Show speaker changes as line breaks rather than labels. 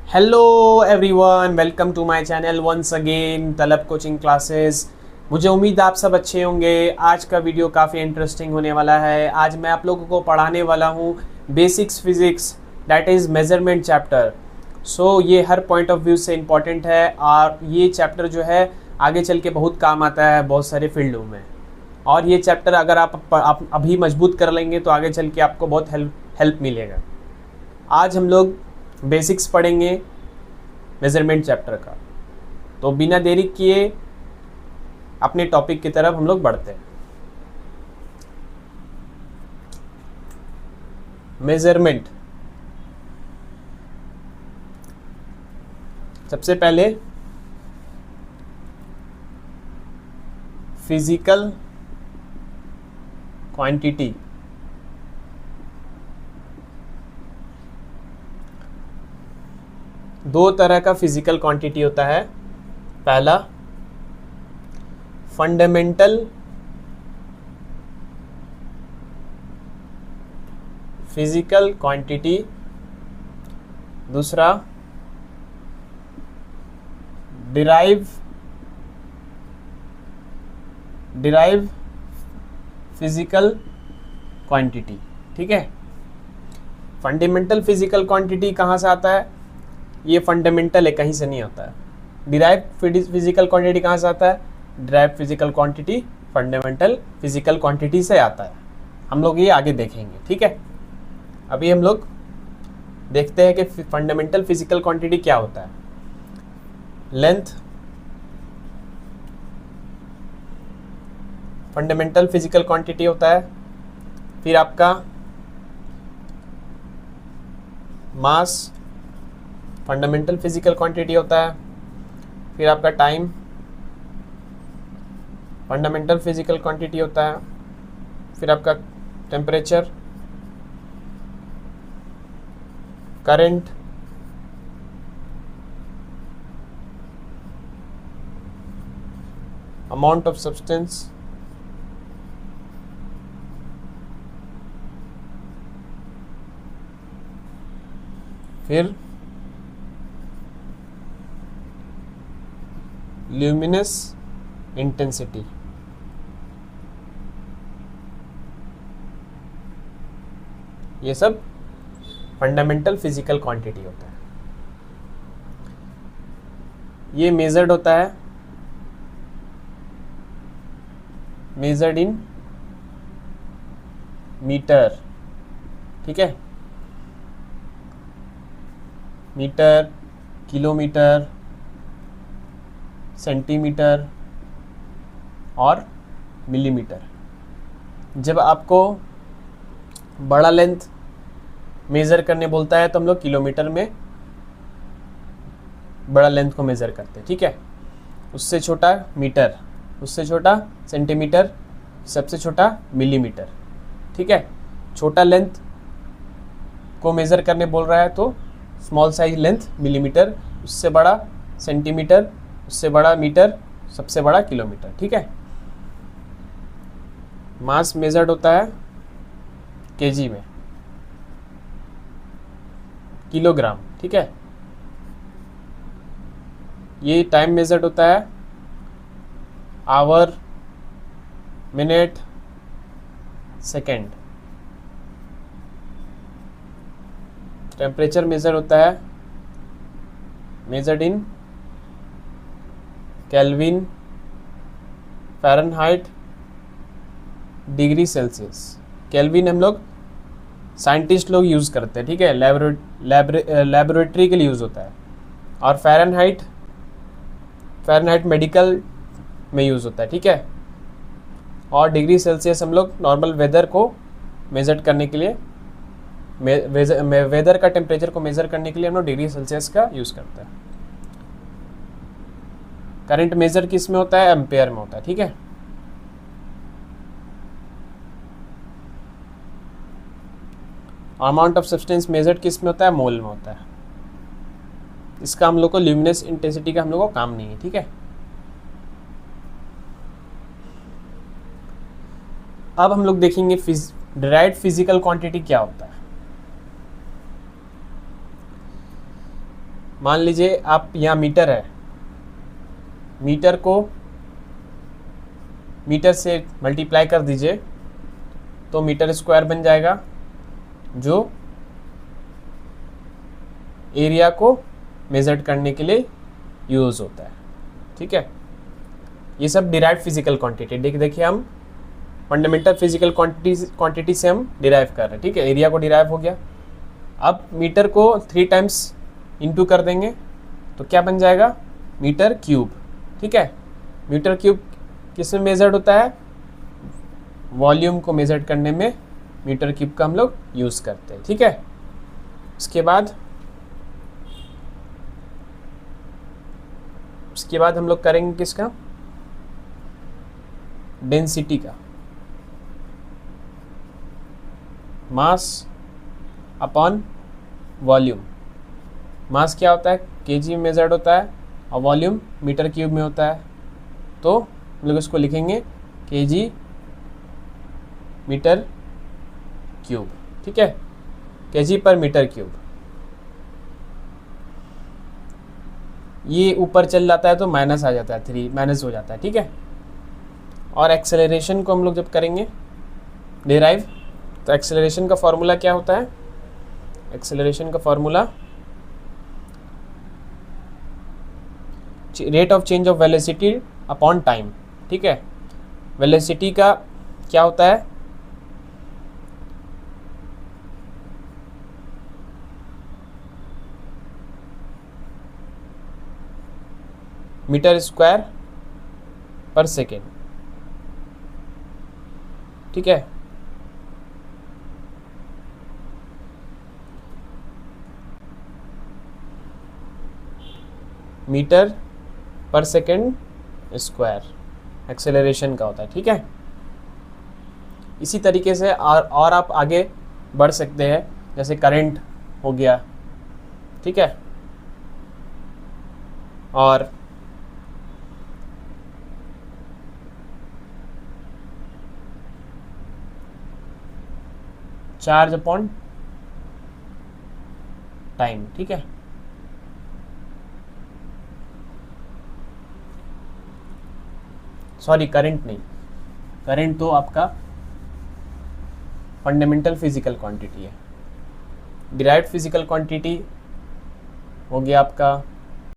Hello everyone, welcome to my channel once again Talab coaching classes. मुझे उम्मीद आप सब अच्छे होंगे। आज का वीडियो काफ़ी इंटरेस्टिंग होने वाला है। आज मैं आप लोगों को पढ़ाने वाला हूँ basics physics, that is measurement chapter. So ये हर पॉइंट ऑफ व्यू से इम्पॉर्टेंट है और ये चैप्टर जो है आगे चल के बहुत काम आता है बहुत सारे फील्डों में। और ये चैप्टर अगर आप अभी मजबूत कर लेंगे तो आगे चल के आपको बहुत हेल्प मिलेगा। आज हम लोग बेसिक्स पढ़ेंगे मेजरमेंट चैप्टर का। तो बिना देरी किए अपने टॉपिक की तरफ हम लोग बढ़ते हैं। मेजरमेंट, सबसे पहले फिजिकल क्वांटिटी। दो तरह का फिजिकल क्वांटिटी होता है। पहला फंडामेंटल फिजिकल क्वांटिटी, दूसरा डिराइव फिजिकल क्वांटिटी। ठीक है, फंडामेंटल फिजिकल क्वांटिटी कहाँ से आता है? ये फंडामेंटल है, कहीं से नहीं आता है। डिराइव फिजिकल क्वांटिटी कहाँ से आता है? Derive physical quantity fundamental physical quantity से आता है। हम लोग ये आगे देखेंगे। ठीक है, अभी हम लोग देखते हैं कि फंडामेंटल फिजिकल क्वांटिटी क्या होता है। लेंथ फंडामेंटल फिजिकल क्वांटिटी होता है। फिर आपका मास फंडामेंटल फिजिकल क्वांटिटी होता है। फिर आपका टाइम फंडामेंटल फिजिकल क्वांटिटी होता है। फिर आपका temperature, current, amount of substance, फिर ल्यूमिनस इंटेंसिटी। ये सब फंडामेंटल फिजिकल क्वांटिटी होता है। ये मेजर्ड होता है, मेजर्ड इन मीटर। ठीक है, मीटर, किलोमीटर, सेंटीमीटर और मिलीमीटर। जब आपको बड़ा लेंथ मेज़र करने बोलता है तो हम लोग किलोमीटर में बड़ा लेंथ को मेज़र करते हैं। ठीक है, उससे छोटा मीटर, उससे छोटा सेंटीमीटर, सबसे छोटा मिलीमीटर। ठीक है, छोटा लेंथ को मेज़र करने बोल रहा है तो स्मॉल साइज लेंथ मिलीमीटर, उससे बड़ा सेंटीमीटर, उससे बड़ा मीटर, सबसे बड़ा किलोमीटर। ठीक है, मास मेजर्ड होता है केजी में, किलोग्राम। ठीक है, ये टाइम मेजर्ड होता है hour, minute, second. Temperature measure होता है measured in kelvin, Fahrenheit, degree Celsius. Kelvin हम लोग साइंटिस्ट लोग यूज़ करते हैं। ठीक है, लैबोरेटरी के लिए यूज़ होता है। और फ़ारेनहाइट मेडिकल में यूज़ होता है। ठीक है, और डिग्री सेल्सियस हम लोग नॉर्मल वेदर को मेज़र करने के लिए, वेदर का टेम्परेचर को मेज़र करने के लिए हम लोग डिग्री सेल्सियस का यूज़ करते हैं। करंट मेजर किस में होता है? एम्पेयर में होता है। ठीक है, अमाउंट ऑफ सब्सटेंस मेजर्ड किस में होता है? मोल में होता है। इसका हम लोग को ल्यूमिनस इंटेंसिटी का हम लोग को काम नहीं है। ठीक है, अब हम लोग देखेंगे डिराइव्ड फिजिकल क्वांटिटी क्या होता है। मान लीजिए आप यहाँ मीटर है, मीटर को मीटर से मल्टीप्लाई कर दीजिए तो मीटर स्क्वायर बन जाएगा, जो एरिया को मेजर करने के लिए यूज़ होता है। ठीक है, ये सब डिराइव्ड फिजिकल क्वांटिटी। देखिए हम फंडामेंटल फिजिकल क्वांटिटी से हम डिराइव कर रहे हैं। ठीक है, एरिया को डिराइव हो गया। अब मीटर को 3 टाइम्स इंटू कर देंगे तो क्या बन जाएगा, मीटर क्यूब। ठीक है, मीटर क्यूब किस में मेजर्ड होता है, वॉल्यूम को मेजर करने में मीटर क्यूब का हम लोग यूज़ करते हैं। ठीक है, उसके बाद हम लोग करेंगे किसका, डेंसिटी का, मास अपॉन वॉल्यूम। मास क्या होता है, केजी में मेजर्ड होता है और वॉल्यूम मीटर क्यूब में होता है, तो हम लोग इसको लिखेंगे केजी मीटर क्यूब। ठीक है, केजी पर मीटर क्यूब। ये ऊपर चल जाता है तो माइनस आ जाता है, 3 माइनस हो जाता है। ठीक है, और एक्सेलरेशन को हम लोग जब करेंगे डिराइव, तो एक्सेलरेशन का फॉर्मूला क्या होता है, एक्सेलरेशन का formula rate of change of velocity upon time. ठीक है, वेलोसिटी का क्या होता है, मीटर स्क्वायर पर सेकेंड। ठीक है, मीटर पर सेकेंड स्क्वायर एक्सेलरेशन का होता है। ठीक है, इसी तरीके से और आप आगे बढ़ सकते हैं, जैसे करंट हो गया। ठीक है, और चार्ज अपॉन टाइम। ठीक है, सॉरी करंट नहीं, करंट तो आपका फंडामेंटल फिजिकल क्वांटिटी है। डिराइव्ड फिजिकल क्वांटिटी हो गया आपका